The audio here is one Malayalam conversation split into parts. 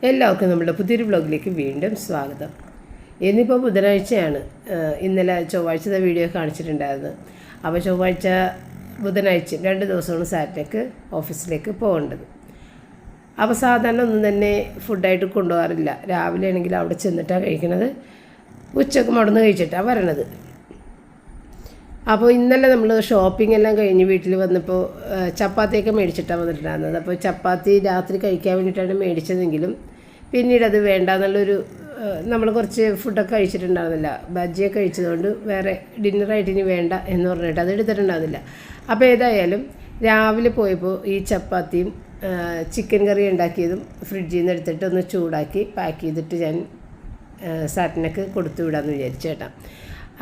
എല്ലാവർക്കും നമ്മുടെ പുതിയൊരു വ്ലോഗിലേക്ക് വീണ്ടും സ്വാഗതം. ഇന്നിപ്പോൾ ബുധനാഴ്ചയാണ്. ഇന്നലെ ചൊവ്വാഴ്ചത്തെ വീഡിയോ കാണിച്ചിട്ടുണ്ടായിരുന്നു. അപ്പോൾ ചൊവ്വാഴ്ച ബുധനാഴ്ച 2 ദിവസമാണ് സാറ്റർഡേക്ക് ഓഫീസിലേക്ക് പോകേണ്ടത്. അപ്പോൾ സാധാരണ ഒന്നും തന്നെ ഫുഡായിട്ട് കൊണ്ടുപോകാറില്ല. രാവിലെ ആണെങ്കിൽ അവിടെ ചെന്നിട്ടാണ് കഴിക്കുന്നത്, ഉച്ചക്കും അവിടെ നിന്ന് കഴിച്ചിട്ടാണ് വരണത്. അപ്പോൾ ഇന്നലെ നമ്മൾ ഷോപ്പിംഗ് എല്ലാം കഴിഞ്ഞ് വീട്ടിൽ വന്നപ്പോൾ ചപ്പാത്തിയൊക്കെ മേടിച്ചിട്ടാണ് വന്നിട്ടുണ്ടായിരുന്നത്. അപ്പോൾ ചപ്പാത്തി രാത്രി കഴിക്കാൻ വേണ്ടിയിട്ടാണ് മേടിച്ചതെങ്കിലും പിന്നീട് അത് വേണ്ട എന്നുള്ളൊരു നമ്മൾ കുറച്ച് ഫുഡൊക്കെ കഴിച്ചിട്ടുണ്ടാകുന്നില്ല. ബജ്ജിയൊക്കെ കഴിച്ചതുകൊണ്ട് വേറെ ഡിന്നറായിട്ട് ഇനി വേണ്ട എന്ന് പറഞ്ഞിട്ട് അത് എടുത്തിട്ടുണ്ടാകുന്നില്ല. അപ്പോൾ ഏതായാലും രാവിലെ പോയപ്പോൾ ഈ ചപ്പാത്തിയും ചിക്കൻ കറി ഉണ്ടാക്കിയതും ഫ്രിഡ്ജിൽ നിന്ന് എടുത്തിട്ട് ഒന്ന് ചൂടാക്കി പാക്ക് ചെയ്തിട്ട് ഞാൻ സാറ്റിനൊക്കെ കൊടുത്തു വിടാമെന്ന് വിചാരിച്ചു കേട്ടോ.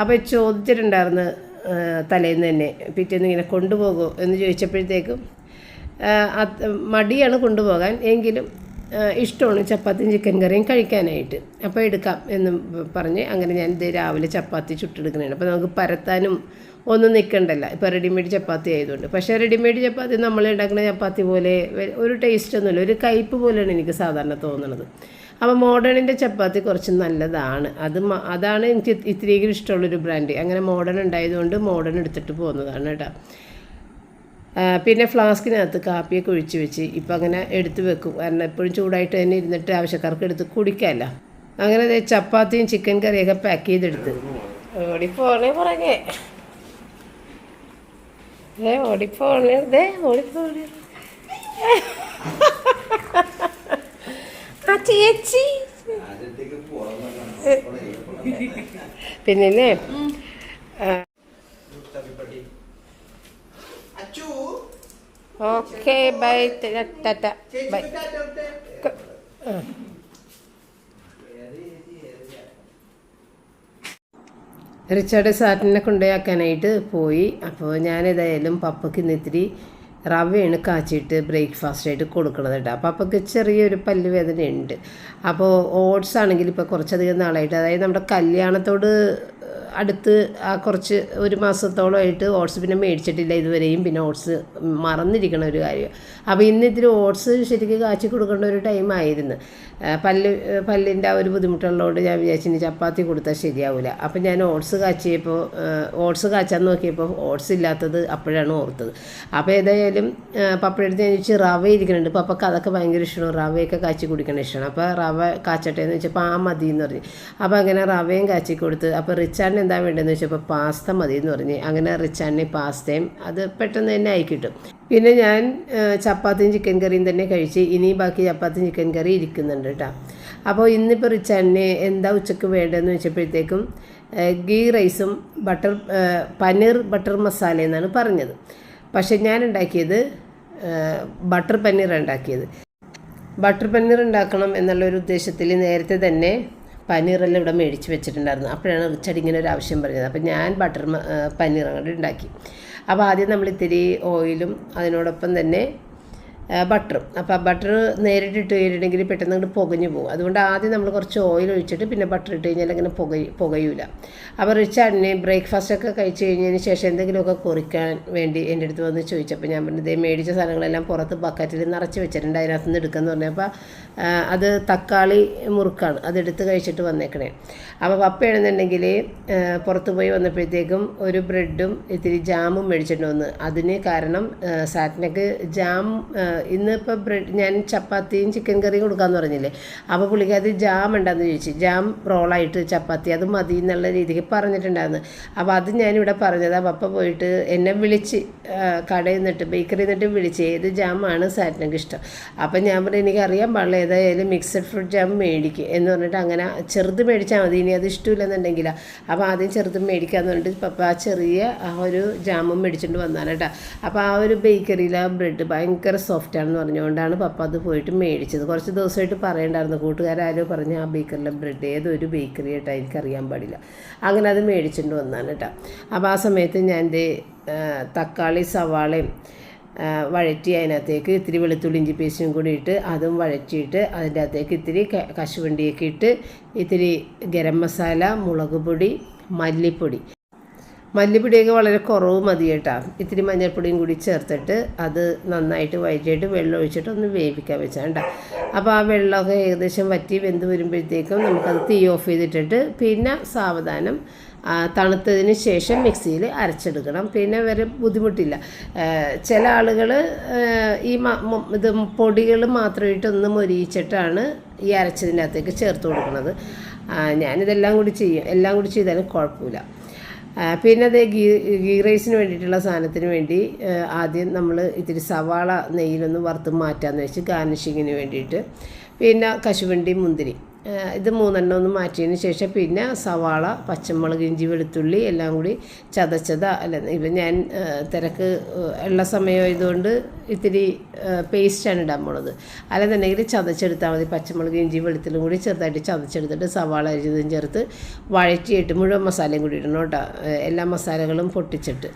അപ്പോൾ ചോദിച്ചിട്ടുണ്ടായിരുന്നു തലേന്ന് തന്നെ, പിറ്റേന്ന് ഇങ്ങനെ കൊണ്ടുപോകുമോ എന്ന് ചോദിച്ചപ്പോഴത്തേക്കും മടിയാണ് കൊണ്ടുപോകാൻ, എങ്കിലും ഇഷ്ടമാണ് ചപ്പാത്തിയും ചിക്കൻ കറിയും കഴിക്കാനായിട്ട്. അപ്പോൾ എടുക്കാം എന്ന് പറഞ്ഞ് അങ്ങനെ ഞാൻ ഇത് രാവിലെ ചപ്പാത്തി ചുട്ടെടുക്കുന്നതാണ്. അപ്പോൾ നമുക്ക് പരത്താനും ഒന്നും നിൽക്കണ്ടല്ല, ഇപ്പോൾ റെഡിമെയ്ഡ് ചപ്പാത്തി ആയതുകൊണ്ട്. പക്ഷേ റെഡിമെയ്ഡ് ചപ്പാത്തി നമ്മൾ ഉണ്ടാക്കുന്ന ചപ്പാത്തി പോലെ ഒരു ടേസ്റ്റൊന്നുമില്ല, ഒരു കയ്പ്പ് പോലെയാണ് എനിക്ക് സാധാരണ തോന്നുന്നത്. അപ്പോൾ മോഡേണിൻ്റെ ചപ്പാത്തി കുറച്ച് നല്ലതാണ്. അതാണ് എനിക്ക് ഇത്തിരിയെങ്കിലും ഇഷ്ടമുള്ളൊരു ബ്രാൻഡ്. അങ്ങനെ മോഡേൺ ഉണ്ടായതുകൊണ്ട് മോഡേൺ എടുത്തിട്ട് പോകുന്നതാണ് കേട്ടോ. പിന്നെ ഫ്ലാസ്കിനകത്ത് കാപ്പിയൊക്കെ ഒഴിച്ച് വെച്ച് ഇപ്പം അങ്ങനെ എടുത്ത് വെക്കും, കാരണം എപ്പോഴും ചൂടായിട്ട് തന്നെ ഇരുന്നിട്ട് ആവശ്യക്കാർക്ക് എടുത്ത് കുടിക്കാമല്ലോ. അങ്ങനെ ചപ്പാത്തിയും ചിക്കൻ കറിയൊക്കെ പാക്ക് ചെയ്തെടുത്ത് ഓടിപ്പോണേ പുറകെ ഓടിപ്പോണേ ഓടിപ്പോണേ ആ ചേച്ചി. പിന്നെ okay bye tata bye. Richard സാറ്റിനെ കൊണ്ടുപോയാക്കാനായിട്ട് പോയി. അപ്പോൾ ഞാനേതായാലും പപ്പയ്ക്ക് ഇന്ന് ഇത്തിരി റവയാണ് കാച്ചിട്ട് ബ്രേക്ക്ഫാസ്റ്റായിട്ട് കൊടുക്കണത് കേട്ടോ. അപ്പോൾ അപ്പൊക്ക് ചെറിയൊരു പല്ല് വേദനയുണ്ട്. അപ്പോൾ ഓട്സ് ആണെങ്കിൽ ഇപ്പോൾ കുറച്ചധികം നാളായിട്ട്, അതായത് നമ്മുടെ കല്യാണത്തോട് അടുത്ത് കുറച്ച് ഒരു മാസത്തോളമായിട്ട് ഓട്സ് പിന്നെ മേടിച്ചിട്ടില്ല ഇതുവരെയും. പിന്നെ ഓട്സ് മറന്നിരിക്കണ ഒരു കാര്യം. അപ്പോൾ ഇന്ന് ഇത്തിരി ഓട്സ് ശരിക്കും കാച്ചി കൊടുക്കേണ്ട ഒരു ടൈമായിരുന്നു. പല്ലിൻ്റെ ആ ഒരു ബുദ്ധിമുട്ടുള്ളതുകൊണ്ട് ഞാൻ വിചാരിച്ചു ഇനി ചപ്പാത്തി കൊടുത്താൽ ശരിയാവില്ല. അപ്പോൾ ഞാൻ ഓട്സ് കാച്ചാൻ നോക്കിയപ്പോൾ ഓട്സ് ഇല്ലാത്തത് അപ്പോഴാണ് ഓർത്തത്. അപ്പോൾ ഏതായാലും പപ്പയുടെ ഞാൻ ചോദിച്ചു റവ ഇരിക്കുന്നുണ്ട്. പപ്പക്ക് അതൊക്കെ ഭയങ്കര ഇഷ്ടമാണ്, റവയൊക്കെ കാച്ചി കുടിക്കണ ഇഷ്ടമാണ്. അപ്പോൾ റവ കാച്ചട്ടെ എന്ന് വെച്ചപ്പോൾ മതി എന്ന് പറഞ്ഞു. അപ്പോൾ അങ്ങനെ റവയും കാച്ചി കൊടുത്ത്. അപ്പോൾ റിച്ചാർഡിന് എന്താ വേണ്ടതെന്ന് വെച്ചപ്പോൾ പാസ്ത മതി എന്ന് പറഞ്ഞ് അങ്ങനെ റിച്ചാർഡിന് പാസ്തയും അത് പെട്ടെന്ന് തന്നെ ആയി കിട്ടും. പിന്നെ ഞാൻ ചപ്പാത്തിയും ചിക്കൻ കറിയും തന്നെ കഴിച്ച് ഇനി ബാക്കി ചപ്പാത്തിയും ചിക്കൻ കറി ഇരിക്കുന്നുണ്ട് കേട്ടോ. അപ്പോൾ ഇന്നിപ്പോൾ റിച്ചാർഡിന് എന്താ ഉച്ചയ്ക്ക് വേണ്ടതെന്ന് വെച്ചപ്പോഴത്തേക്കും ഗീ റൈസും പനീർ ബട്ടർ മസാല എന്നാണ് പറഞ്ഞത്. പക്ഷേ ഞാൻ ഉണ്ടാക്കിയത് ബട്ടർ പനീറാണ് ഉണ്ടാക്കിയത്. ബട്ടർ പനീർ ഉണ്ടാക്കണം എന്നുള്ളൊരു ഉദ്ദേശത്തിൽ നേരത്തെ തന്നെ പനീറെല്ലാം ഇവിടെ മേടിച്ച് വെച്ചിട്ടുണ്ടായിരുന്നു. അപ്പോഴാണ് റിച്ചാർഡ് ഇങ്ങനെ ഒരു ആവശ്യം പറഞ്ഞത്. അപ്പോൾ ഞാൻ പനീർ അങ്ങോട്ട് ഉണ്ടാക്കി. അപ്പോൾ ആദ്യം നമ്മൾ ഇത്തിരി ഓയിലും അതിനോടൊപ്പം തന്നെ ബട്ടറും. അപ്പോൾ ബട്ടർ നേരിട്ടിട്ട് കഴിഞ്ഞിട്ടുണ്ടെങ്കിൽ പെട്ടെന്ന് അങ്ങോട്ട് പുകഞ്ഞു പോകും. അതുകൊണ്ട് ആദ്യം നമ്മൾ കുറച്ച് ഓയിൽ ഒഴിച്ചിട്ട് പിന്നെ ബട്ടർ ഇട്ട് കഴിഞ്ഞാൽ അങ്ങനെ പുകയൂല. അപ്പോൾ റിച്ചാർഡിന് ബ്രേക്ക്ഫാസ്റ്റൊക്കെ കഴിച്ച് കഴിഞ്ഞതിന് ശേഷം എന്തെങ്കിലുമൊക്കെ കുറിക്കാൻ വേണ്ടി എൻ്റെ അടുത്ത് വന്ന് ചോദിച്ചപ്പോൾ ഞാൻ പറഞ്ഞത് മേടിച്ച സാധനങ്ങളെല്ലാം പുറത്ത് ബക്കറ്റിൽ നിറച്ച് വെച്ചിട്ടുണ്ട്, അതിനകത്ത് നിന്ന് എടുക്കാമെന്ന് പറഞ്ഞപ്പോൾ അത് തക്കാളി മുറുക്കാണ്, അതെടുത്ത് കഴിച്ചിട്ട് വന്നേക്കണേ. അപ്പോൾ പപ്പയാണെന്നുണ്ടെങ്കിൽ പുറത്ത് പോയി വന്നപ്പോഴത്തേക്കും ഒരു ബ്രെഡും ഇത്തിരി ജാമും മേടിച്ചിട്ട് വന്ന്. അതിന് കാരണം സാറ്റിനൊക്കെ ജാം ഇന്നിപ്പോൾ ഞാൻ ചപ്പാത്തിയും ചിക്കൻ കറിയും കൊടുക്കാമെന്ന് പറഞ്ഞില്ലേ. അപ്പോൾ പുള്ളിക്കകത്ത് ജാം ഉണ്ടെന്ന് ചോദിച്ചു. ജാം റോളായിട്ട് ചപ്പാത്തി അത് മതി എന്നുള്ള രീതിക്ക് പറഞ്ഞിട്ടുണ്ടായിരുന്നു. അപ്പോൾ അത് ഞാനിവിടെ പറഞ്ഞത്. പപ്പ പോയിട്ട് എന്നെ വിളിച്ച് കടയിൽ നിന്നിട്ട് ബേക്കറിയിൽ നിന്നിട്ട് വിളിച്ച് ഏത് ജാമാണ് സാറ്റിനൊക്കെ ഇഷ്ടം. അപ്പോൾ ഞാൻ പറഞ്ഞു എനിക്കറിയാൻ പാടില്ല, ഏതായാലും മിക്സഡ് ഫ്രൂട്ട് ജാം മേടിക്കും എന്ന് പറഞ്ഞിട്ട് അങ്ങനെ ചെറുത് മേടിച്ചാൽ മതി, ഇനി അത് ഇഷ്ടമില്ലെന്നുണ്ടെങ്കിലാ. അപ്പോൾ ആദ്യം ചെറുത് മേടിക്കാമെന്ന് പറഞ്ഞിട്ട് പപ്പ ആ ചെറിയ ആ ഒരു ജാമും മേടിച്ചിട്ട് വന്നാണ് കേട്ടോ. അപ്പോൾ ആ ഒരു ബേക്കറിയിൽ ആ ബ്രെഡ് ഭയങ്കര സോഫ്റ്റാണെന്ന് പറഞ്ഞുകൊണ്ടാണ് പപ്പ അത് പോയിട്ട് മേടിച്ചത്. കുറച്ച് ദിവസമായിട്ട് പറയണ്ടായിരുന്നു, കൂട്ടുകാരും പറഞ്ഞ് ആ ബേക്കറിയിലെ ബ്രെഡ് ഏതൊരു ബേക്കറി ആയിട്ടാണ് എനിക്കറിയാൻ പാടില്ല. അങ്ങനെ അത് മേടിച്ചിട്ട് വന്നാണ് കേട്ടോ. അപ്പോൾ ആ സമയത്ത് ഞാൻ തക്കാളി സവാളയും വഴറ്റി അതിനകത്തേക്ക് ഇത്തിരി വെളുത്തുള്ളി ഇഞ്ചി പേസ്റ്റും കൂടി ഇട്ട് അതും വഴറ്റിയിട്ട് അതിൻ്റെ അകത്തേക്ക് ഇത്തിരി കശുവണ്ടിയൊക്കെ ഇട്ട് ഇത്തിരി ഗരം മസാല, മുളക് പൊടി, മല്ലിപ്പൊടി മല്ലിപ്പൊടിയൊക്കെ വളരെ കുറവ് മതി കേട്ടോ. ഇത്തിരി മഞ്ഞൾപ്പൊടിയും കൂടി ചേർത്തിട്ട് അത് നന്നായിട്ട് വഴറ്റിയിട്ട് വെള്ളം ഒഴിച്ചിട്ട് ഒന്ന് വേവിക്കാൻ വെച്ചാൽ കേട്ടോ. അപ്പോൾ ആ വെള്ളമൊക്കെ ഏകദേശം വറ്റി വെന്ത് വരുമ്പോഴത്തേക്കും നമുക്കത് തീ ഓഫ് ചെയ്തിട്ടിട്ട് പിന്നെ സാവധാനം തണുത്തതിന് ശേഷം മിക്സിയിൽ അരച്ചെടുക്കണം. പിന്നെ വേറെ ബുദ്ധിമുട്ടില്ല. ചില ആളുകൾ ഈ ഇത് പൊടികൾ മാത്രമായിട്ടൊന്ന് മൊരിയിച്ചിട്ടാണ് ഈ അരച്ചതിനകത്തേക്ക് ചേർത്ത് കൊടുക്കുന്നത്. ഞാനിതെല്ലാം കൂടി ചെയ്യും. എല്ലാം കൂടി ചെയ്താലും കുഴപ്പമില്ല. പിന്നെ അത് ഗീ റൈസിന് വേണ്ടിയിട്ടുള്ള സാധനത്തിന് വേണ്ടി ആദ്യം നമ്മൾ ഇത്തിരി സവാള നെയ്യിലൊന്ന് വറുത്ത് മാറ്റാമെന്ന് വെച്ച് ഗാർണിഷിങ്ങിന് വേണ്ടിയിട്ട്. പിന്നെ കശുവണ്ടി, മുന്തിരി, ഇത് 3 ഒന്ന് മാറ്റിയതിന് ശേഷം പിന്നെ സവാള, പച്ചമുളക്, ഇഞ്ചി, വെളുത്തുള്ളി എല്ലാം കൂടി ഇപ്പം ഞാൻ തിരക്ക് ഉള്ള സമയമായതുകൊണ്ട് ഇത്തിരി പേസ്റ്റാണ് ഇടാൻ പോണത്. അല്ലെന്നുണ്ടെങ്കിൽ ചതച്ചെടുത്താൽ മതി. പച്ചമുളക്, ഇഞ്ചി, വെളുത്തുള്ളിയും കൂടി ചെറുതായിട്ട് ചതച്ചെടുത്തിട്ട് സവാള അരിഞ്ഞതും ചേർത്ത് വഴറ്റിയിട്ട് മുഴുവൻ മസാലയും കൂടി ഇടണം കേട്ടോ. എല്ലാ മസാലകളും പൊട്ടിച്ചിട്ട്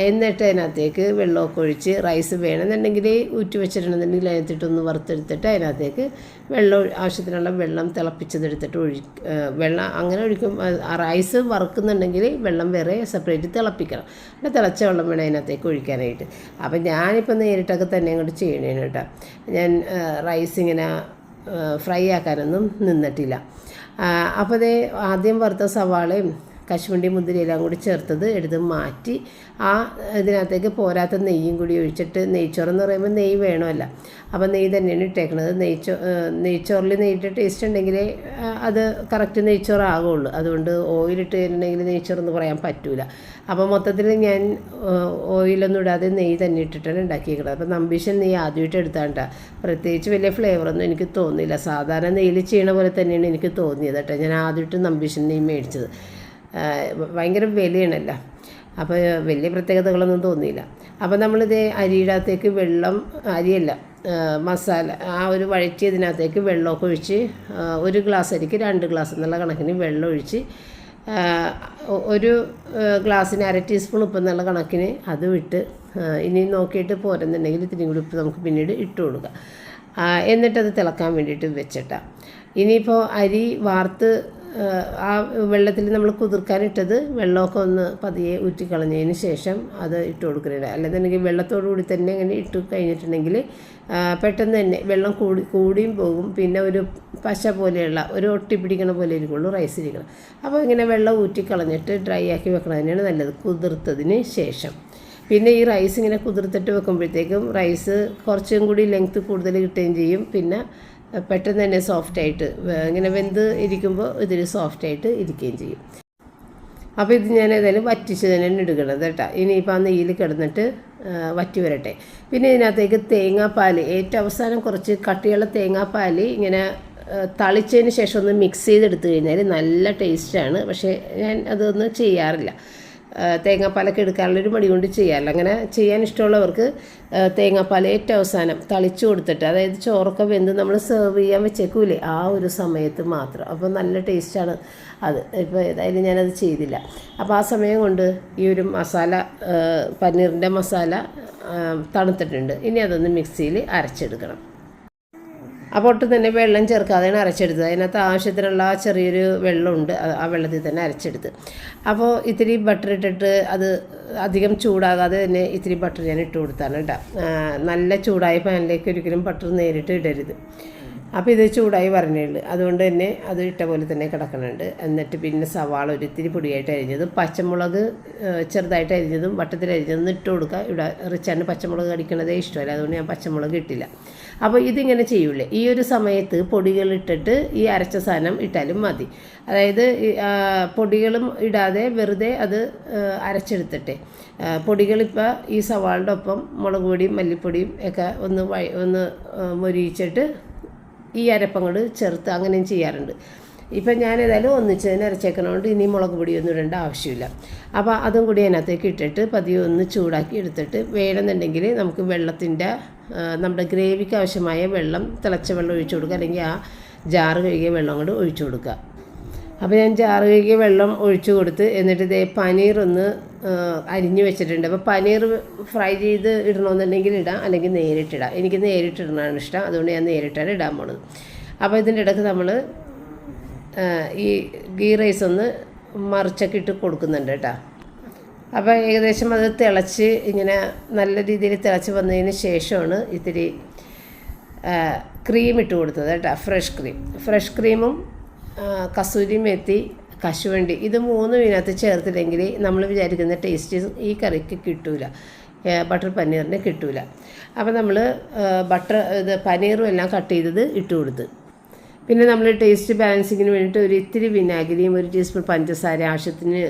എന്നിട്ട് അതിനകത്തേക്ക് വെള്ളമൊക്കെ ഒഴിച്ച് റൈസ് വേണമെന്നുണ്ടെങ്കിൽ ഊറ്റി വെച്ചിട്ടുണ്ടെന്നുണ്ടെങ്കിൽ അതിനകത്തിട്ടൊന്ന് വറുത്തെടുത്തിട്ട് അതിനകത്തേക്ക് ആവശ്യത്തിനുള്ള വെള്ളം തിളപ്പിച്ചതെടുത്തിട്ട് വെള്ളം അങ്ങനെ ഒഴിക്കും. റൈസ് വറുക്കുന്നുണ്ടെങ്കിൽ വെള്ളം വേറെ സെപ്പറേറ്റ് തിളപ്പിക്കണം. പിന്നെ തിളച്ച വെള്ളം വേണം അതിനകത്തേക്ക് ഒഴിക്കാനായിട്ട്. അപ്പം ഞാനിപ്പോൾ നേരിട്ടൊക്കെ തന്നെ അങ്ങോട്ട് ചെയ്യണേന് കേട്ടോ. ഞാൻ റൈസ് ഇങ്ങനെ ഫ്രൈ ആക്കാനൊന്നും നിന്നിട്ടില്ല. അപ്പോൾ അതേ ആദ്യം വറുത്ത സവാളയും കശുവണ്ടി, മുന്തിരി എല്ലാം കൂടി ചേർത്തത് എടുത്ത് മാറ്റി ഇതിനകത്തേക്ക് പോരാത്ത നെയ്യും കൂടി ഒഴിച്ചിട്ട്, നെയ്ച്ചോറെന്ന് പറയുമ്പോൾ നെയ്യ് വേണമല്ല, അപ്പോൾ നെയ്യ് തന്നെയാണ് ഇട്ടേക്കുന്നത്. നെയ്ച്ചോറിൽ നെയ്യിട്ട് ടേസ്റ്റ് ഉണ്ടെങ്കിൽ അത് കറക്റ്റ് നെയ്ച്ചോറാകുള്ളൂ. അതുകൊണ്ട് ഓയിലിട്ട് കഴിഞ്ഞിട്ടുണ്ടെങ്കിൽ നെയ്ച്ചോറെന്ന് പറയാൻ പറ്റില്ല. അപ്പോൾ മൊത്തത്തിൽ ഞാൻ ഓയിലൊന്നും ഇടാതെ നെയ്യ് തന്നെ ഇട്ടിട്ടാണ് ഉണ്ടാക്കിയിരിക്കുന്നത്. അപ്പോൾ നമ്പീഷൻ നെയ്യ് ആദ്യമായിട്ട് എടുത്താണ്ടാ. പ്രത്യേകിച്ച് വലിയ ഫ്ലേവറൊന്നും എനിക്ക് തോന്നിയില്ല. സാധാരണ നെയ്യിൽ ചെയ്യണ പോലെ തന്നെയാണ് എനിക്ക് തോന്നിയത് കേട്ടോ. ഞാൻ ആദ്യമായിട്ട് നമ്പീഷൻ നെയ്യ് മേടിച്ചത്. ഭയങ്കര വിലയാണല്ലോ. അപ്പോൾ വലിയ പ്രത്യേകതകളൊന്നും തോന്നിയില്ല. അപ്പോൾ നമ്മളിത് അരിയുടെ അകത്തേക്ക് അരിയല്ല മസാല ഒരു വഴറ്റിയതിനകത്തേക്ക് വെള്ളമൊക്കെ ഒഴിച്ച് 1 ഗ്ലാസ് അരിക്ക് 2 ഗ്ലാസ് എന്നുള്ള കണക്കിന് വെള്ളം ഒഴിച്ച് ഒരു ഗ്ലാസ്സിന് 1/2 ടീസ്പൂൺ ഉപ്പ് എന്നുള്ള കണക്കിന് അത് വിട്ട് ഇനി നോക്കിയിട്ട് പോരെന്നുണ്ടെങ്കിൽ ഇത്തിരി കൂടി ഉപ്പ് നമുക്ക് പിന്നീട് ഇട്ട് കൊടുക്കാം. എന്നിട്ടത് തിളക്കാൻ വേണ്ടിയിട്ട് വെച്ചിട്ടാണ്. ഇനിയിപ്പോൾ അരി വാർത്ത് വെള്ളത്തിൽ നമ്മൾ കുതിർക്കാനിട്ടത് വെള്ളമൊക്കെ ഒന്ന് പതിയെ ഊറ്റിക്കളഞ്ഞതിന് ശേഷം അത് ഇട്ട് കൊടുക്കുന്നില്ല. അല്ലെന്നുണ്ടെങ്കിൽ വെള്ളത്തോടു കൂടി തന്നെ ഇങ്ങനെ ഇട്ട് കഴിഞ്ഞിട്ടുണ്ടെങ്കിൽ പെട്ടെന്ന് തന്നെ വെള്ളം കൂടിയും പോകും. പിന്നെ ഒരു പശ പോലെയുള്ള ഒരു ഒട്ടിപ്പിടിക്കണ പോലെ ഇരിക്കുള്ളൂ റൈസ് ഇരിക്കണം. അപ്പോൾ ഇങ്ങനെ വെള്ളം ഊറ്റിക്കളഞ്ഞിട്ട് ഡ്രൈ ആക്കി വെക്കണം തന്നെയാണ് നല്ലത് കുതിർത്തതിന് ശേഷം. പിന്നെ ഈ റൈസ് ഇങ്ങനെ കുതിർത്തിട്ട് വെക്കുമ്പോഴത്തേക്കും റൈസ് കുറച്ചും കൂടി ലെങ്ത്ത് കൂടുതൽ കിട്ടുകയും ചെയ്യും. പിന്നെ പെട്ടെന്ന് തന്നെ സോഫ്റ്റായിട്ട് ഇങ്ങനെ വെന്ത് ഇരിക്കുമ്പോൾ ഇതിൽ സോഫ്റ്റായിട്ട് ഇരിക്കുകയും ചെയ്യും. അപ്പോൾ ഇത് ഞാൻ ഏതായാലും വറ്റിച്ച് തന്നെയാണ് ഇടുകണത് കേട്ടോ. ഇനിയിപ്പോൾ ആ നെയ്യിൽ കിടന്നിട്ട് വറ്റി വരട്ടെ. പിന്നെ ഇതിനകത്തേക്ക് തേങ്ങാപ്പാൽ, ഏറ്റവും അവസാനം കുറച്ച് കട്ടിയുള്ള തേങ്ങാപ്പാൽ ഇങ്ങനെ തളിച്ചതിന് ശേഷം ഒന്ന് മിക്സ് ചെയ്തെടുത്ത് കഴിഞ്ഞാൽ നല്ല ടേസ്റ്റാണ്. പക്ഷേ ഞാൻ അതൊന്നും ചെയ്യാറില്ല. തേങ്ങാപ്പാലൊക്കെ എടുക്കാനുള്ളൊരു മടി കൊണ്ട് ചെയ്യാറില്ല. അങ്ങനെ ചെയ്യാൻ ഇഷ്ടമുള്ളവർക്ക് തേങ്ങാപ്പാൽ ഏറ്റവും അവസാനം തളിച്ചു കൊടുത്തിട്ട്, അതായത് ചോറൊക്കെ വെന്ത് നമ്മൾ സെർവ് ചെയ്യാൻ വെച്ചേക്കൂലേ ആ ഒരു സമയത്ത് മാത്രം. അപ്പോൾ നല്ല ടേസ്റ്റാണ് അത്. ഇപ്പോൾ ഏതായാലും ഞാനത് ചെയ്തില്ല. അപ്പോൾ ആ സമയം കൊണ്ട് ഈ ഒരു മസാല, പനീറിൻ്റെ മസാല തണുത്തിട്ടുണ്ട്. ഇനി അതൊന്ന് മിക്സിയിൽ അരച്ചെടുക്കണം. അപ്പോൾ ഒട്ടും തന്നെ വെള്ളം ചേർക്കാതെയാണ് അരച്ചെടുത്തത്. അതിനകത്ത് ആവശ്യത്തിനുള്ള ചെറിയൊരു വെള്ളമുണ്ട്, ആ വെള്ളത്തിൽ തന്നെ അരച്ചെടുത്ത്. അപ്പോൾ ഇത്തിരി ബട്ടർ ഇട്ടിട്ട് അത് അധികം ചൂടാകാതെ തന്നെ ഇത്തിരി ബട്ടർ ഞാൻ ഇട്ട് കൊടുത്താണ് കേട്ടോ. നല്ല ചൂടായ പാനിലേക്ക് ഒരിക്കലും ബട്ടർ നേരിട്ട് ഇടരുത്. അപ്പോൾ ഇത് ചൂടായി പറഞ്ഞുള്ളൂ. അതുകൊണ്ട് തന്നെ അത് ഇട്ട പോലെ തന്നെ കിടക്കുന്നുണ്ട്. എന്നിട്ട് പിന്നെ സവാള ഒരിത്തിരി പൊടിയായിട്ട് അരിഞ്ഞതും പച്ചമുളക് ചെറുതായിട്ട് അരിഞ്ഞതും വട്ടത്തിൽ അരിഞ്ഞതും ഇട്ട് കൊടുക്കുക. ഇവിടെ റിച്ചാണ് പച്ചമുളക് കടിക്കണതേ ഇഷ്ടമല്ല, അതുകൊണ്ട് ഞാൻ പച്ചമുളക് ഇട്ടില്ല. അപ്പോൾ ഇതിങ്ങനെ ചെയ്യൂലേ, ഈ ഒരു സമയത്ത് പൊടികളിട്ടിട്ട് ഈ അരച്ച സാധനം ഇട്ടാലും മതി. അതായത് പൊടികളും ഇടാതെ വെറുതെ അത് അരച്ചെടുത്തിട്ടെ. പൊടികളിപ്പോൾ ഈ സവാളിൻ്റെ ഒപ്പം മുളക് പൊടിയും മല്ലിപ്പൊടിയും ഒക്കെ ഒന്ന് മൊരിയിച്ചിട്ട് ഈ അരപ്പങ്ങോട് ചേർത്ത് അങ്ങനെയും ചെയ്യാറുണ്ട്. ഇപ്പം ഞാൻ ഏതായാലും ഒന്നിച്ച് തന്നെ അരച്ചേക്കണോണ്ട് ഇനി മുളക് പൊടിയൊന്നും ഇടേണ്ട ആവശ്യമില്ല. അപ്പോൾ അതും കൂടി അതിനകത്തേക്ക് ഇട്ടിട്ട് പതിയെ ഒന്ന് ചൂടാക്കി എടുത്തിട്ട് വേണമെന്നുണ്ടെങ്കിൽ നമുക്ക് വെള്ളത്തിൻ്റെ നമ്മുടെ ഗ്രേവിക്ക് ആവശ്യമായ വെള്ളം, തിളച്ച വെള്ളം ഒഴിച്ചു കൊടുക്കുക, അല്ലെങ്കിൽ ആ ജാറ് കഴുകിയ വെള്ളം കൊണ്ട് ഒഴിച്ചു കൊടുക്കുക. അപ്പോൾ ഞാൻ ജാറ് കഴുകിയ വെള്ളം ഒഴിച്ചു കൊടുത്ത് എന്നിട്ട് ഇതേ പനീർ ഒന്ന് അരിഞ്ഞ് വെച്ചിട്ടുണ്ട്. അപ്പോൾ പനീർ ഫ്രൈ ചെയ്ത് ഇടണമെന്നുണ്ടെങ്കിൽ ഇടാം, അല്ലെങ്കിൽ നേരിട്ടിടാം. എനിക്ക് നേരിട്ടിടണമാണ് ഇഷ്ടം, അതുകൊണ്ട് ഞാൻ നേരിട്ടാണ് ഇടാൻ പോണത്. അപ്പോൾ ഇതിൻ്റെ ഇടയ്ക്ക് നമ്മൾ ഈ ഗീ റൈസ് ഒന്ന് മറിച്ചൊക്കെ ഇട്ട് കൊടുക്കുന്നുണ്ട് കേട്ടോ. അപ്പോൾ ഏകദേശം അത് തിളച്ച് ഇങ്ങനെ നല്ല രീതിയിൽ തിളച്ച് വന്നതിന് ശേഷമാണ് ഇത്തിരി ക്രീം ഇട്ട് കൊടുത്തത് കേട്ടോ. ഫ്രഷ് ക്രീമും കസൂരി മേത്തി, കശുവണ്ടി, ഇത് മൂന്നും ഇതിനകത്ത് ചേർത്തില്ലെങ്കിൽ നമ്മൾ വിചാരിക്കുന്ന ടേസ്റ്റ് ഈ കറിക്ക് കിട്ടൂല, ബട്ടർ പനീറിന് കിട്ടൂല. അപ്പോൾ നമ്മൾ പനീറും എല്ലാം കട്ട് ചെയ്തത് ഇട്ട് കൊടുത്ത്, പിന്നെ നമ്മൾ ടേസ്റ്റ് ബാലൻസിങ്ങിന് വേണ്ടിയിട്ട് ഒരു ഇത്തിരി വിനാഗിരിയും 1 ടീസ്പൂൺ പഞ്ചസാര, ആവശ്യത്തിന്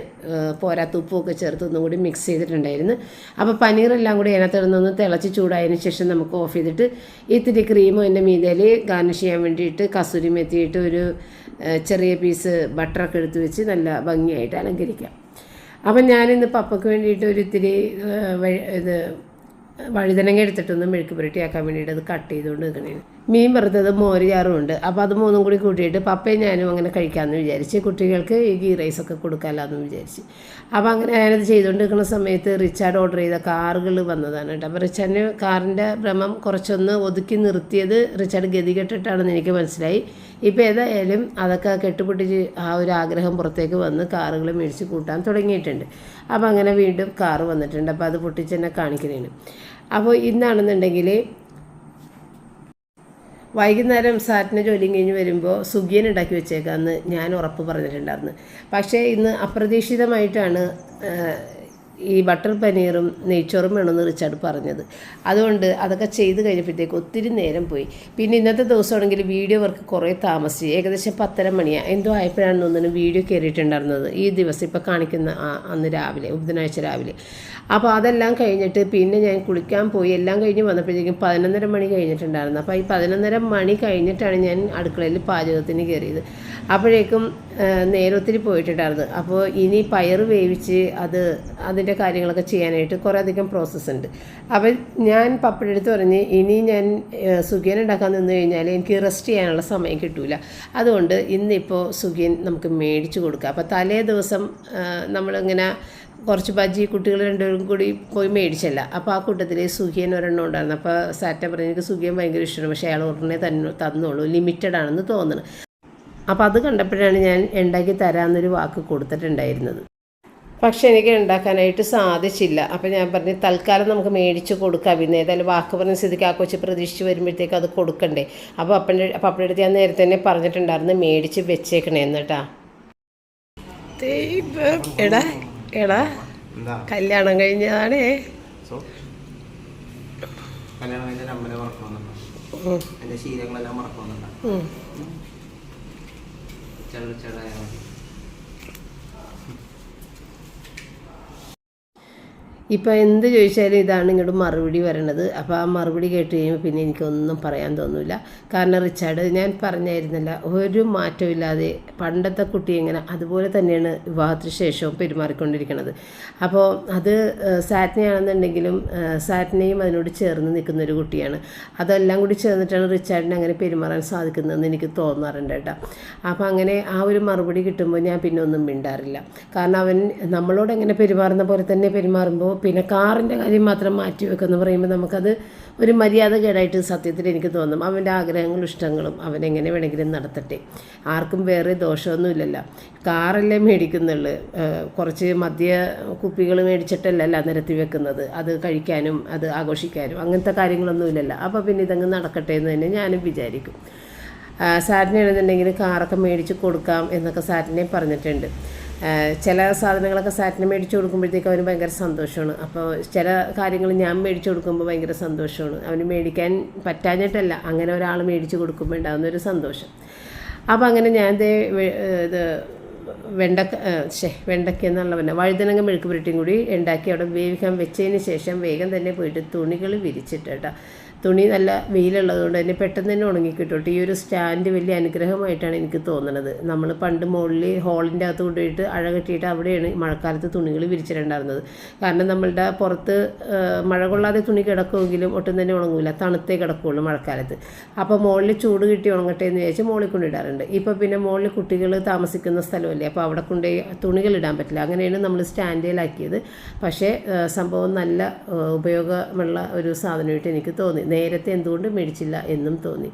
പോരാത്ത ഉപ്പുമൊക്കെ ചേർത്ത് ഒന്നും കൂടി മിക്സ് ചെയ്തിട്ടുണ്ടായിരുന്നു. അപ്പോൾ പനീറെല്ലാം കൂടി അതിനകത്ത് തിളച്ച് ചൂടായതിന് ശേഷം നമുക്ക് ഓഫ് ചെയ്തിട്ട് ഇത്തിരി ക്രീമും എൻ്റെ മീതയിൽ ഗാർണിഷ് ചെയ്യാൻ വേണ്ടിയിട്ട് കസൂരി മെത്തിയിട്ട് ഒരു ചെറിയ പീസ് ബട്ടറൊക്കെ എടുത്ത് വെച്ച് നല്ല ഭംഗിയായിട്ട് അലങ്കരിക്കാം. അപ്പം ഞാനിന്ന് പപ്പയ്ക്ക് വേണ്ടിയിട്ട് ഒരു ഇത്തിരി വഴുതനങ്ങ എടുത്തിട്ടൊന്ന് മെഴുക്ക് പുരട്ടിയാക്കാൻ വേണ്ടിയിട്ട് അത് കട്ട് ചെയ്തുകൊണ്ട് നിൽക്കണേ. മീൻ വറുത്തത് മോര് ചാറും ഉണ്ട്. അപ്പോൾ അത് മൂന്നും കൂടി കൂട്ടിയിട്ട് പപ്പയും ഞാനും അങ്ങനെ കഴിക്കാമെന്ന് വിചാരിച്ച്, കുട്ടികൾക്ക് ഈ ഗീ റൈസൊക്കെ കൊടുക്കാമല്ലോ വിചാരിച്ച്. അപ്പോൾ അങ്ങനെ ഞാനത് ചെയ്തുകൊണ്ട് നിൽക്കുന്ന സമയത്ത് റിച്ചാർഡ് ഓർഡർ ചെയ്ത കാറുകൾ വന്നതാണ് കേട്ടോ. അപ്പോൾ റിച്ചാർഡിന് കാറിൻ്റെ ഭ്രമം കുറച്ചൊന്ന് ഒതുക്കി നിർത്തിയത് റിച്ചാർഡ് ഗതികെട്ടിട്ടാണെന്ന് എനിക്ക് മനസ്സിലായി. ഇപ്പോൾ ഏതായാലും അതൊക്കെ കെട്ടുപൊട്ടിച്ച് ആ ഒരു ആഗ്രഹം പുറത്തേക്ക് വന്ന് കാറുകൾ മേടിച്ച് കൂട്ടാൻ തുടങ്ങിയിട്ടുണ്ട്. അപ്പോൾ അങ്ങനെ വീണ്ടും കാറ് വന്നിട്ടുണ്ട്. അപ്പോൾ അത് പൊട്ടിച്ച് തന്നെ കാണിക്കുന്നതിന്. അപ്പോൾ ഇന്നാണെന്നുണ്ടെങ്കിൽ വൈകുന്നേരം സാറ്റിന് ജോലിയും കഴിഞ്ഞ് വരുമ്പോൾ സുഗിയൻ ഉണ്ടാക്കി വെച്ചേക്കാമെന്ന് ഞാൻ ഉറപ്പ് പറഞ്ഞിട്ടുണ്ടായിരുന്നു. പക്ഷേ ഇന്ന് അപ്രതീക്ഷിതമായിട്ടാണ് ഈ ബട്ടർ പനീറും നെയ്ച്ചോറും വേണമെന്ന് റിച്ചാർഡ് പറഞ്ഞത്. അതുകൊണ്ട് അതൊക്കെ ചെയ്ത് കഴിഞ്ഞപ്പോഴത്തേക്ക് ഒത്തിരി നേരം പോയി. പിന്നെ ഇന്നത്തെ ദിവസമാണെങ്കിൽ വീഡിയോ വർക്ക് കുറേ താമസിച്ച് ഏകദേശം 10:30 മണിയാണ് എന്തോ ആയപ്പോഴാണ് ഒന്നിനും വീഡിയോ കയറിയിട്ടുണ്ടായിരുന്നത്. ഈ ദിവസം ഇപ്പോൾ കാണിക്കുന്ന അന്ന് രാവിലെ, ബുധനാഴ്ച രാവിലെ. അപ്പോൾ അതെല്ലാം കഴിഞ്ഞിട്ട് പിന്നെ ഞാൻ കുളിക്കാൻ പോയി. എല്ലാം കഴിഞ്ഞ് വന്നപ്പോഴത്തേക്കും 11:30 മണി കഴിഞ്ഞിട്ടുണ്ടായിരുന്നു. അപ്പോൾ ഈ 11:30 മണി കഴിഞ്ഞിട്ടാണ് ഞാൻ അടുക്കളയിൽ പാചകത്തിന് കയറിയത്. അപ്പോഴേക്കും നേരൊത്തിരി പോയിട്ടുണ്ടായിരുന്നു. അപ്പോൾ ഇനി പയർ വേവിച്ച് അതിൻ്റെ കാര്യങ്ങളൊക്കെ ചെയ്യാനായിട്ട് കുറേ അധികം പ്രോസസ്സ് ഉണ്ട്. അപ്പം ഞാൻ പപ്പയുടെ അടുത്ത് പറഞ്ഞ് ഇനി ഞാൻ സുഗിയൻ ഉണ്ടാക്കാൻ നിന്ന് കഴിഞ്ഞാൽ എനിക്ക് റെസ്റ്റ് ചെയ്യാനുള്ള സമയം കിട്ടില്ല. അതുകൊണ്ട് ഇന്നിപ്പോൾ സുഗിയൻ നമുക്ക് മേടിച്ച് കൊടുക്കുക. അപ്പോൾ തലേ ദിവസം നമ്മളിങ്ങനെ കുറച്ച് ബജ്ജി കുട്ടികൾ രണ്ടുപേരും കൂടി പോയി മേടിച്ചല്ല. അപ്പോൾ ആ കൂട്ടത്തിൽ സുഗിയൻ ഒരെണ്ണം ഉണ്ടായിരുന്നു. അപ്പോൾ സാറ്റ പറഞ്ഞ് എനിക്ക് സുഗിയൻ ഭയങ്കര ഇഷ്ടമാണ്, പക്ഷേ അയാൾ ഉടനെ തന്നോളൂ, ലിമിറ്റഡ് ആണെന്ന് തോന്നുന്നു. അപ്പോൾ അത് കണ്ടപ്പോഴാണ് ഞാൻ ഉണ്ടാക്കി തരാമെന്നൊരു വാക്ക് കൊടുത്തിട്ടുണ്ടായിരുന്നത്. പക്ഷെ എനിക്ക് ഉണ്ടാക്കാനായിട്ട് സാധിച്ചില്ല. അപ്പോൾ ഞാൻ പറഞ്ഞു തൽക്കാലം നമുക്ക് മേടിച്ച് കൊടുക്കാം, പിന്നെ ഏതായാലും വാക്ക് പറഞ്ഞ സ്ഥിതിക്ക് ആ കൊച്ച് പ്രതീക്ഷിച്ച് വരുമ്പോഴത്തേക്ക് അത് കൊടുക്കണ്ടേ. അപ്പോൾ പപ്പയുടെ അടുത്ത് ഞാൻ നേരത്തെ തന്നെ പറഞ്ഞിട്ടുണ്ടായിരുന്നു മേടിച്ച് വെച്ചേക്കണേന്ന് കേട്ടാ. എടാ കല്യാണം കഴിഞ്ഞതാണേ. ഇപ്പോൾ എന്ത് ചോദിച്ചാലും ഇതാണ് ഇങ്ങോട്ട് മറുപടി വരണത്. അപ്പോൾ ആ മറുപടി കേട്ട് കഴിയുമ്പോൾ പിന്നെ എനിക്കൊന്നും പറയാൻ തോന്നില്ല. കാരണം റിച്ചാർഡ് ഞാൻ പറഞ്ഞായിരുന്നില്ല, ഒരു മാറ്റമില്ലാതെ പണ്ടത്തെ കുട്ടി എങ്ങനെ അതുപോലെ തന്നെയാണ് വിവാഹത്തിന് ശേഷവും പെരുമാറിക്കൊണ്ടിരിക്കുന്നത്. അപ്പോൾ അത് സാറ്റിനെയാണെന്നുണ്ടെങ്കിലും സാറ്റിനെയും അതിനോട് ചേർന്ന് നിൽക്കുന്ന ഒരു കുട്ടിയാണ്. അതെല്ലാം കൂടി ചേർന്നിട്ടാണ് റിച്ചാർഡിന് അങ്ങനെ പെരുമാറാൻ സാധിക്കുന്നതെന്ന് എനിക്ക് തോന്നാറുണ്ട് കേട്ടോ. അപ്പോൾ അങ്ങനെ ആ ഒരു മറുപടി കിട്ടുമ്പോൾ ഞാൻ പിന്നെ ഒന്നും മിണ്ടാറില്ല. കാരണം അവൻ നമ്മളോട് എങ്ങനെ പെരുമാറുന്ന പോലെ തന്നെ പെരുമാറുമ്പോൾ പിന്നെ കാറിൻ്റെ കാര്യം മാത്രം മാറ്റി വെക്കുമെന്ന് പറയുമ്പോൾ നമുക്കത് ഒരു മര്യാദ കേടായിട്ട് സത്യത്തിൽ എനിക്ക് തോന്നും. അവൻ്റെ ആഗ്രഹങ്ങളും ഇഷ്ടങ്ങളും അവനെങ്ങനെ വേണമെങ്കിലും നടത്തട്ടെ, ആർക്കും വേറെ ദോഷമൊന്നുമില്ലല്ലോ. കാറല്ലേ മേടിക്കുന്നുള്ളൂ, കുറച്ച് മദ്യ കുപ്പികൾ മേടിച്ചിട്ടല്ല നിരത്തി വെക്കുന്നത്, അത് കഴിക്കാനും അത് ആഘോഷിക്കാനും അങ്ങനത്തെ കാര്യങ്ങളൊന്നുമില്ലല്ലോ. അപ്പോൾ പിന്നെ ഇതങ്ങ് നടക്കട്ടെ എന്ന് തന്നെ ഞാനും വിചാരിക്കും. സാറ്റിനാണെന്നുണ്ടെങ്കിൽ കാറൊക്കെ മേടിച്ച് കൊടുക്കാം എന്നൊക്കെ സാറ്റിനെ പറഞ്ഞിട്ടുണ്ട്. ചില സാധനങ്ങളൊക്കെ സാറ്റിന് മേടിച്ച് കൊടുക്കുമ്പോഴത്തേക്ക് അവന് ഭയങ്കര സന്തോഷമാണ്. അപ്പോൾ ചില കാര്യങ്ങൾ ഞാൻ മേടിച്ച് കൊടുക്കുമ്പോൾ ഭയങ്കര സന്തോഷമാണ്. അവന് മേടിക്കാൻ പറ്റാഞ്ഞിട്ടല്ല, അങ്ങനെ ഒരാൾ മേടിച്ച് കൊടുക്കുമ്പോൾ ഉണ്ടാകുന്നൊരു സന്തോഷം. അപ്പോൾ അങ്ങനെ ഞാൻ ഇത് വെണ്ടയ്ക്ക എന്നുള്ള പിന്നെ വഴുതനങ്ങ മെഴുക്ക് പുരട്ടിയും കൂടി ഉണ്ടാക്കി അവിടെ വേവിക്കാൻ വെച്ചതിന് ശേഷം വേഗം തന്നെ പോയിട്ട് തുണികൾ വിരിച്ചിട്ട് കേട്ടോ. തുണി നല്ല വെയിലുള്ളതുകൊണ്ട് തന്നെ പെട്ടെന്ന് തന്നെ ഉണങ്ങിക്കിട്ടോട്ടെ. ഈ ഒരു സ്റ്റാൻഡ് വലിയ അനുഗ്രഹമായിട്ടാണ് എനിക്ക് തോന്നുന്നത്. നമ്മൾ പണ്ട് മുകളിൽ ഹോളിൻ്റെ അകത്ത് കൊണ്ടുപോയിട്ട് അഴ കെട്ടിയിട്ട് അവിടെയാണ് മഴക്കാലത്ത് തുണികൾ വിരിച്ചിട്ടുണ്ടായിരുന്നത്. കാരണം നമ്മളുടെ പുറത്ത് മഴ കൊള്ളാതെ തുണി കിടക്കുമെങ്കിലും ഒട്ടും തന്നെ ഉണങ്ങില്ല, തണുത്തേ കിടക്കുകയുള്ളൂ മഴക്കാലത്ത്. അപ്പോൾ മുകളിൽ ചൂട് കിട്ടി ഉണങ്ങട്ടെ എന്ന് വിചാരിച്ച് മുകളിൽ കൊണ്ടിടാറുണ്ട്. ഇപ്പോൾ പിന്നെ മുകളിൽ കുട്ടികൾ താമസിക്കുന്ന സ്ഥലമല്ലേ, അപ്പോൾ അവിടെ കൊണ്ടുപോയി തുണികൾ ഇടാൻ പറ്റില്ല. അങ്ങനെയാണ് നമ്മൾ സ്റ്റാൻഡിലാക്കിയത്. പക്ഷേ സംഭവം നല്ല ഉപയോഗമുള്ള ഒരു സാധനമായിട്ട് എനിക്ക് തോന്നി. നേരത്തെ എന്തുകൊണ്ട് മേടിച്ചില്ല എന്നും തോന്നി.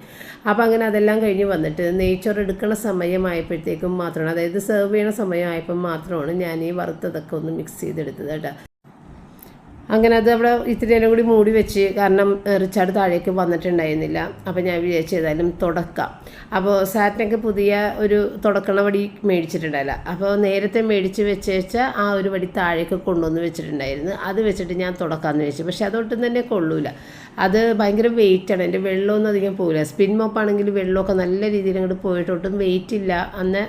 അപ്പോൾ അങ്ങനെ അതെല്ലാം കഴിഞ്ഞ് വന്നിട്ട് നെയ്ച്ചോറ് എടുക്കുന്ന സമയമായപ്പോഴത്തേക്കും മാത്രമാണ്, അതായത് സെർവ് ചെയ്യണ സമയമായപ്പോൾ മാത്രമാണ് ഞാൻ ഈ വറുത്തതൊക്കെ ഒന്ന് മിക്സ് ചെയ്തെടുത്തത് കേട്ടോ. അങ്ങനെ അത് അവിടെ ഇത്തിരി നേരം കൂടി മൂടി വെച്ച്, കാരണം റിച്ചാർഡ് താഴേക്ക് വന്നിട്ടുണ്ടായിരുന്നില്ല. അപ്പോൾ ഞാൻ വിചാരിച്ചു ഏതായാലും തുടക്കാം. അപ്പോൾ സാറ്റിനൊക്കെ പുതിയ ഒരു തുടക്കണ വടി മേടിച്ചിട്ടുണ്ടായില്ല. അപ്പോൾ നേരത്തെ മേടിച്ച് വെച്ചാൽ ആ ഒരു വടി താഴേക്ക് കൊണ്ടുവന്ന് വെച്ചിട്ടുണ്ടായിരുന്നു. അത് വെച്ചിട്ട് ഞാൻ തുടക്കാമെന്ന് വെച്ചു. പക്ഷെ അതൊട്ടും തന്നെ കൊള്ളൂല. അത് ഭയങ്കര വെയിറ്റാണ്, എൻ്റെ വെള്ളമൊന്നും അധികം പോകില്ല. സ്പിൻ മോപ്പാണെങ്കിൽ വെള്ളമൊക്കെ നല്ല രീതിയിൽ അങ്ങോട്ട് പോയിട്ട് ഒട്ടും വെയിറ്റ് ഇല്ല, അന്ന്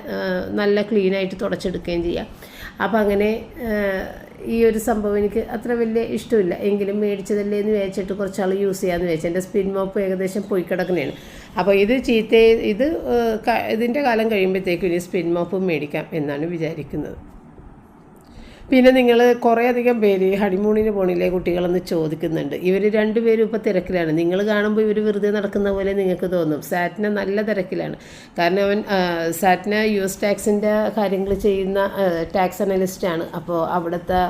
നല്ല ക്ലീനായിട്ട് തുടച്ചെടുക്കുകയും ചെയ്യാം. അപ്പം അങ്ങനെ ഈ ഒരു സംഭവം എനിക്ക് അത്ര വലിയ ഇഷ്ടമില്ല. എങ്കിലും മേടിച്ചതല്ലേ എന്ന് വിചാരിച്ചിട്ട് കുറച്ചാൾ യൂസ് ചെയ്യാമെന്ന് വിചാരിച്ചു. എൻ്റെ സ്പിൻ മോപ്പ് ഏകദേശം പോയി കിടക്കുന്നതാണ്. അപ്പോൾ ഇത് ഇതിൻ്റെ കാലം കഴിയുമ്പോഴത്തേക്കും ഇനി സ്പിൻ മോപ്പും മേടിക്കാം എന്നാണ് വിചാരിക്കുന്നത്. പിന്നെ നിങ്ങൾ കുറേയധികം പേര് ഹണിമൂണിന് പോണില്ലേ കുട്ടികളെന്ന് ചോദിക്കുന്നുണ്ട്. ഇവർ രണ്ടുപേരും ഇപ്പോൾ തിരക്കിലാണ്. നിങ്ങൾ കാണുമ്പോൾ ഇവർ വെറുതെ നടക്കുന്ന പോലെ നിങ്ങൾക്ക് തോന്നും. സാറ്റിന നല്ല തിരക്കിലാണ്. കാരണം അവൻ സാറ്റിന US ടാക്സിൻ്റെ കാര്യങ്ങൾ ചെയ്യുന്ന ടാക്സ് അനലിസ്റ്റാണ്. അപ്പോൾ അവിടുത്തെ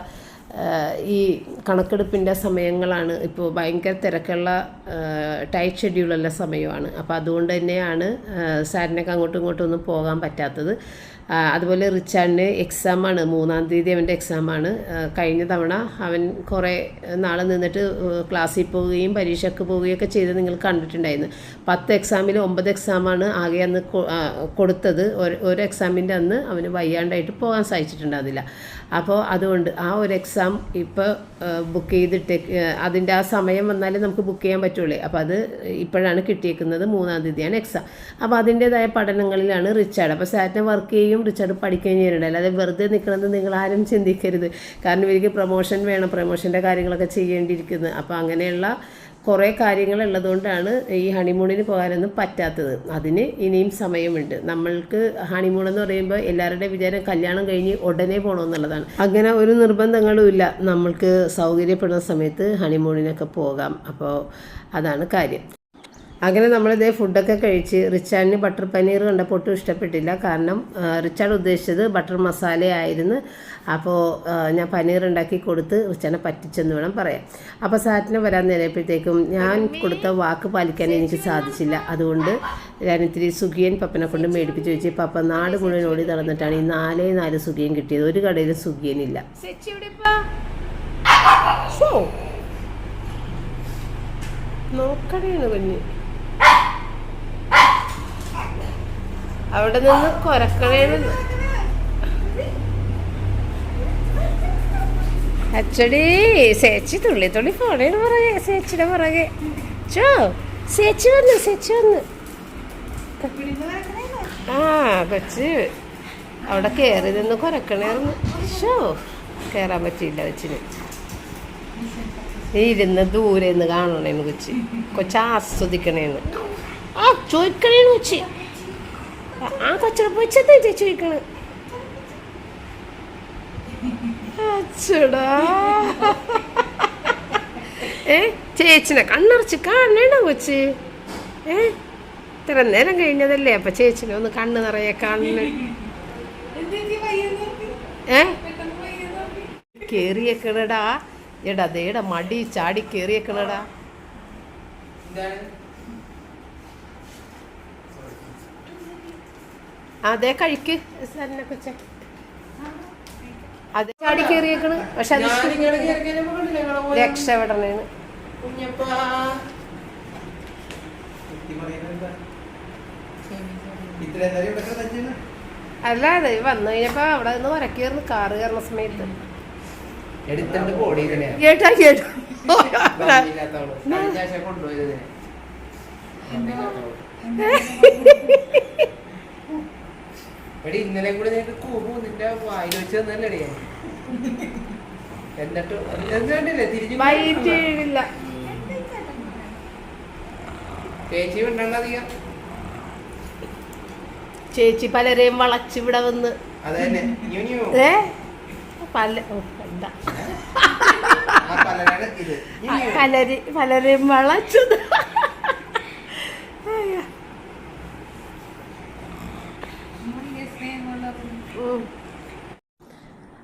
ഈ കണക്കെടുപ്പിൻ്റെ സമയങ്ങളാണ് ഇപ്പോൾ ഭയങ്കര തിരക്കുള്ള ടൈറ്റ് ഷെഡ്യൂളുള്ള സമയമാണ്. അപ്പോൾ അതുകൊണ്ട് തന്നെയാണ് സാറ്റിനൊക്കെ അങ്ങോട്ടും ഇങ്ങോട്ടും ഒന്നും പോകാൻ പറ്റാത്തത്. അതുപോലെ റിച്ചാർഡിന് എക്സാമാണ്, 3-ാം തീയതി അവൻ്റെ എക്സാമാണ്. കഴിഞ്ഞ തവണ അവൻ കുറേ നാൾ നിന്നിട്ട് ക്ലാസ്സിൽ പോവുകയും പരീക്ഷയ്ക്ക് പോവുകയൊക്കെ ചെയ്ത് നിങ്ങൾ കണ്ടിട്ടുണ്ടായിരുന്നു. 10 എക്സാമിൽ 9 എക്സാമാണ് ആകെ അന്ന് കൊടുത്തത്. ഒരു എക്സാമിൻ്റെ അന്ന് അവന് വയ്യാണ്ടായിട്ട് പോകാൻ സാധിച്ചിട്ടുണ്ടായിരുന്നില്ല. അപ്പോൾ അതുകൊണ്ട് ആ ഒരു എക്സാം ഇപ്പോൾ ബുക്ക് ചെയ്തിട്ട് അതിൻ്റെ ആ സമയം വന്നാലേ നമുക്ക് ബുക്ക് ചെയ്യാൻ പറ്റുള്ളൂ. അപ്പോൾ അത് ഇപ്പോഴാണ് കിട്ടിയേക്കുന്നത്. 3-ാം തീയതിയാണ് എക്സാം. അപ്പോൾ അതിൻ്റേതായ പഠനങ്ങളിലാണ് റിച്ചാർഡ്. അപ്പോൾ സാറ്റിനെ വർക്ക് ചെയ്യും, റിച്ചാർഡ് പഠിക്കുകയും ചെയ്യുന്നുണ്ട്. അല്ലാതെ വെറുതെ നിൽക്കണമെന്ന് നിങ്ങളാരും ചിന്തിക്കരുത്. കാരണം ഇവർക്ക് പ്രൊമോഷൻ വേണം, പ്രൊമോഷൻ്റെ കാര്യങ്ങളൊക്കെ ചെയ്യേണ്ടിയിരിക്കുന്നത്. അപ്പോൾ അങ്ങനെയുള്ള കുറേ കാര്യങ്ങളുള്ളതുകൊണ്ടാണ് ഈ ഹണിമൂണിന് പോകാനൊന്നും പറ്റാത്തത്. അതിന് ഇനിയും സമയമുണ്ട്. നമ്മൾക്ക് ഹണിമൂൺ എന്ന് പറയുമ്പോൾ എല്ലാവരുടെയും വിചാരം കല്യാണം കഴിഞ്ഞ് ഉടനെ പോകണമെന്നുള്ളതാണ്. അങ്ങനെ ഒരു നിർബന്ധങ്ങളും ഇല്ല. നമ്മൾക്ക് സൗകര്യപ്പെടുന്ന സമയത്ത് ഹണിമൂണിനൊക്കെ പോകാം. അപ്പോൾ അതാണ് കാര്യം. അങ്ങനെ നമ്മളിതേ ഫുഡൊക്കെ കഴിച്ച് റിച്ചാർഡിന് ബട്ടർ പനീർ കണ്ടപ്പോൾ ഒട്ടും ഇഷ്ടപ്പെട്ടില്ല. കാരണം റിച്ചാർഡ് ഉദ്ദേശിച്ചത് ബട്ടർ മസാല ആയിരുന്നു. അപ്പോൾ ഞാൻ പനീർ ഉണ്ടാക്കി കൊടുത്ത് റിച്ചാർഡിനെ പറ്റിച്ചെന്ന് വേണം പറയാം. അപ്പോൾ സാറ്റിന് വരാൻ നേരപ്പോഴത്തേക്കും ഞാൻ കൊടുത്ത വാക്ക് പാലിക്കാൻ എനിക്ക് സാധിച്ചില്ല. അതുകൊണ്ട് ഞാനിത്തിരി സുഖിയൻ പപ്പനെ കൊണ്ട് മേടിപ്പിച്ച് വെച്ച് പപ്പ നാട് മുഴുവൻ ഓടി നടന്നിട്ടാണ് ഈ 4 സുഖിയൻ കിട്ടിയത്. ഒരു കടയിലും സുഖിയനില്ല. നോക്കണേന്ന് കുഞ്ഞ് അവിടെ നിന്ന് കൊരക്കണേന്ന്. അച്ചടി ചേച്ചി തുള്ളി തുള്ളി പോണേന്ന് പുറകെ, ചേച്ചിയുടെ പുറകെ. ചേച്ചി വന്ന് ആ കൊച്ച് അവിടെ കയറി നിന്ന് കൊരക്കണേന്ന്. കയറാൻ പറ്റിയില്ല കൊച്ചിന്. ഇരുന്ന് ദൂരെ നിന്ന് കാണണേന്ന് കൊച്ച് ആസ്വദിക്കണേന്ന്. ചോദിക്കണേന്ന് കൊച്ച്. ആ കൊച്ചിനെ പൊച്ചത്തെ ചോദിക്കണ. അച്ചടാ ചേച്ചിനെ കണ്ണറച്ച് കാണണേണോ കൊച്ച്? ഇത്ര നേരം കഴിഞ്ഞതല്ലേ, അപ്പൊ ചേച്ചിനെ ഒന്ന് കണ്ണ് നിറയെ കാണണേ. കേറിയേക്കണടാ എടാ, അതേടാ മടി ചാടി കേറിയേക്കണടാ. അതെ കഴിക്ക് കൊച്ച. അതെ ചാടി കേറിയേക്കണ്. പക്ഷെ അത് രക്ഷപ്പെടണേന്ന്. അല്ലാതെ വന്നു കഴിഞ്ഞപ്പോ അവിടെ നിന്ന് വരക്കേറുന്നു കാറ് കയറുന്ന സമയത്ത്. കേട്ടാ കേട്ടു. ഇന്നലെ കൂടെ നിനക്ക് കൂപ്പു നിന്റെ വായിൽ വെച്ച് തന്നല്ലേ എന്നിട്ട് തിരിഞ്ഞില്ല. ചേച്ചി ഉണ്ടധികം. ചേച്ചി പലരെയും വളച്ചിവിടെ വന്ന് പലരെയും വളച്ചു.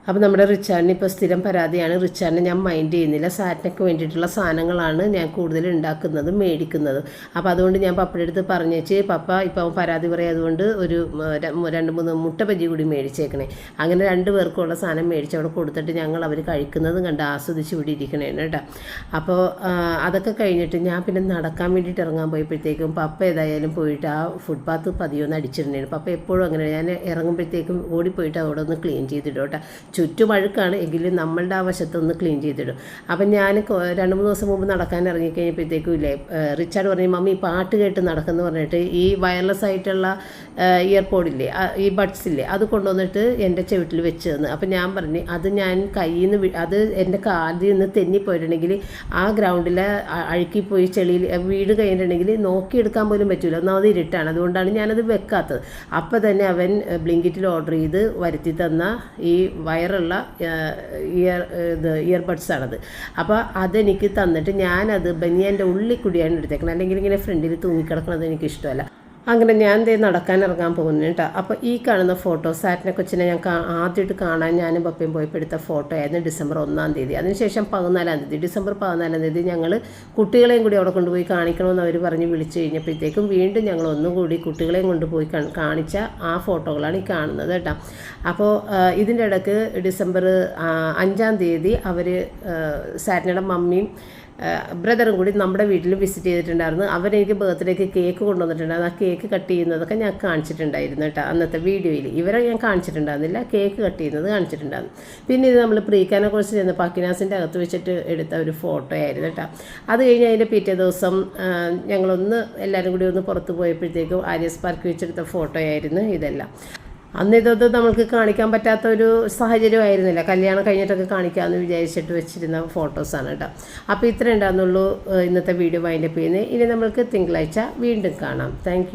അപ്പോൾ നമ്മുടെ റിച്ചാർഡിന് ഇപ്പോൾ സ്ഥിരം പരാതിയാണ്, റിച്ചാർഡിനെ ഞാൻ മൈൻഡ് ചെയ്യുന്നില്ല, സാറ്റിനൊക്കെ വേണ്ടിയിട്ടുള്ള സാധനങ്ങളാണ് ഞാൻ കൂടുതൽ ഉണ്ടാക്കുന്നതും മേടിക്കുന്നതും. അപ്പോൾ അതുകൊണ്ട് ഞാൻ പപ്പയുടെ അടുത്ത് പറഞ്ഞേച്ച് പപ്പ ഇപ്പോൾ അവൻ പരാതി പറയാതുകൊണ്ട് ഒരു 2-3 മുട്ട ബജി കൂടി മേടിച്ചേക്കണേ. അങ്ങനെ 2 പേർക്കുള്ള സാധനം മേടിച്ച് അവിടെ കൊടുത്തിട്ട് ഞങ്ങൾ അവർ കഴിക്കുന്നതും കണ്ട് ആസ്വദിച്ച് ഇവിടെ ഇരിക്കണേന്ന് കേട്ടോ. അപ്പോൾ അതൊക്കെ കഴിഞ്ഞിട്ട് ഞാൻ പിന്നെ നടക്കാൻ വേണ്ടിയിട്ട് ഇറങ്ങാൻ പോയപ്പോഴത്തേക്കും പപ്പ ഏതായാലും പോയിട്ട് ആ ഫുട്പാത്ത് പതിയൊന്ന് അടിച്ചിട്ടുണ്ടായിരുന്നു. പപ്പ എപ്പോഴും അങ്ങനെ ഞാൻ ഇറങ്ങുമ്പോഴത്തേക്കും ഓടിപ്പോയിട്ട് അവിടെ ഒന്ന് ക്ലീൻ ചെയ്തിടും കേട്ടോ. ചുറ്റുമഴുക്കാണ് എങ്കിലും നമ്മളുടെ ആ വശത്തൊന്ന് ക്ലീൻ ചെയ്തിടും. അപ്പം ഞാൻ 2-3 ദിവസം മുമ്പ് നടക്കാൻ ഇറങ്ങിക്കഴിഞ്ഞപ്പോഴത്തേക്കും ഇല്ലേ റിച്ചാർഡ് പറഞ്ഞു മമ്മി പാട്ട് കേട്ട് നടക്കുന്നു പറഞ്ഞിട്ട് ഈ വയർലെസ് ആയിട്ടുള്ള ഇയർപോഡില്ലേ ഈ ബഡ്സ് ഇല്ലേ അത് കൊണ്ടുവന്നിട്ട് എൻ്റെ ചെവിട്ടിൽ വെച്ച് തന്നു. അപ്പം ഞാൻ പറഞ്ഞു അത് ഞാൻ കയ്യിൽ നിന്ന് അത് എൻ്റെ കാലിൽ നിന്ന് തെന്നിപ്പോയിട്ടുണ്ടെങ്കിൽ ആ ഗ്രൗണ്ടിൽ അഴുക്കിപ്പോയി ചെളിയിൽ വീട് കഴിഞ്ഞിട്ടുണ്ടെങ്കിൽ നോക്കിയെടുക്കാൻ പോലും പറ്റില്ല, ഒന്നാമത് ഇരുട്ടാണ്, അതുകൊണ്ടാണ് ഞാനത് വെക്കാത്തത്. അപ്പം തന്നെ അവൻ ബ്ലിങ്കിറ്റിൽ ഓർഡർ ചെയ്ത് വരുത്തി തന്ന ഈ വയറുള്ള ഇയർബഡ്സാണത്. അപ്പോൾ അതെനിക്ക് തന്നിട്ട് ഞാനത് ബനിയൻ്റെ ഉള്ളിൽ കൂടിയാണ് എടുത്തേക്കുന്നത്, അല്ലെങ്കിൽ ഇങ്ങനെ ഫ്രണ്ടിൽ തൂങ്ങിക്കിടക്കുന്നത് എനിക്കിഷ്ടമല്ല. അങ്ങനെ ഞാൻ നടക്കാൻ ഇറങ്ങാൻ പോകുന്നു കേട്ടോ. അപ്പോൾ ഈ കാണുന്ന ഫോട്ടോ സാറ്റിനെ കൊച്ചിനെ ഞാൻ ആദ്യമായിട്ട് കാണാൻ ഞാനും പപ്പയും പോയപ്പോൾ എടുത്ത ഫോട്ടോ ആയിരുന്നു ഡിസംബർ 1-ാം തീയതി. അതിനുശേഷം 14-ാം തീയതി ഡിസംബർ 14-ാം തീയതി ഞങ്ങൾ കുട്ടികളെയും കൂടി അവിടെ കൊണ്ടുപോയി കാണിക്കണമെന്ന് അവർ പറഞ്ഞ് വിളിച്ചു കഴിഞ്ഞപ്പോഴത്തേക്കും വീണ്ടും ഞങ്ങൾ ഒന്നുകൂടി കുട്ടികളെയും കൊണ്ടുപോയി കാണിച്ച ആ ഫോട്ടോകളാണ് ഈ കാണുന്നത് കേട്ടോ. അപ്പോൾ ഇതിൻ്റെ ഇടയ്ക്ക് ഡിസംബർ 5-ാം തീയതി അവർ സാറ്റിനയുടെ മമ്മിയും ബ്രദറും കൂടി നമ്മുടെ വീട്ടിൽ വിസിറ്റ് ചെയ്തിട്ടുണ്ടായിരുന്നു. അവരെനിക്ക് ബർത്ത്ഡേക്ക് കേക്ക് കൊണ്ടുവന്നിട്ടുണ്ടായിരുന്നു. ആ കേക്ക് കട്ട് ചെയ്യുന്നതൊക്കെ ഞാൻ കാണിച്ചിട്ടുണ്ടായിരുന്നു കേട്ടോ. അന്നത്തെ വീഡിയോയിൽ ഇവരെ ഞാൻ കാണിച്ചിട്ടുണ്ടായിരുന്നില്ല, കേക്ക് കട്ട് ചെയ്യുന്നത് കാണിച്ചിട്ടുണ്ടായിരുന്നു. പിന്നെ ഇത് നമ്മൾ പ്രീക്കാനെ കുറിച്ച് ചെന്ന് പക്കിനാസിൻ്റെ അകത്ത് വെച്ചിട്ട് എടുത്ത ഒരു ഫോട്ടോ ആയിരുന്നു കേട്ടോ. അത് കഴിഞ്ഞ് അതിൻ്റെ പിറ്റേ ദിവസം ഞങ്ങളൊന്ന് എല്ലാവരും കൂടി ഒന്ന് പുറത്ത് പോയപ്പോഴത്തേക്കും ആര്യസ് പാർക്ക് വെച്ചെടുത്ത ഫോട്ടോ ആയിരുന്നു ഇതെല്ലാം. അന്ന് ഇതൊന്നും നമ്മൾക്ക് കാണിക്കാൻ പറ്റാത്ത ഒരു സാഹചര്യമായിരുന്നില്ല, കല്യാണം കഴിഞ്ഞിട്ടൊക്കെ കാണിക്കാമെന്ന് വിചാരിച്ചിട്ട് വെച്ചിരുന്ന ഫോട്ടോസാണ് കേട്ടോ. അപ്പോൾ ഇത്രയും ഉണ്ടാകുന്നുള്ളൂ ഇന്നത്തെ വീഡിയോ വൈൻഡപ്പ് ചെയ്യുന്നത്. ഇനി നമ്മൾക്ക് തിങ്കളാഴ്ച വീണ്ടും കാണാം. താങ്ക്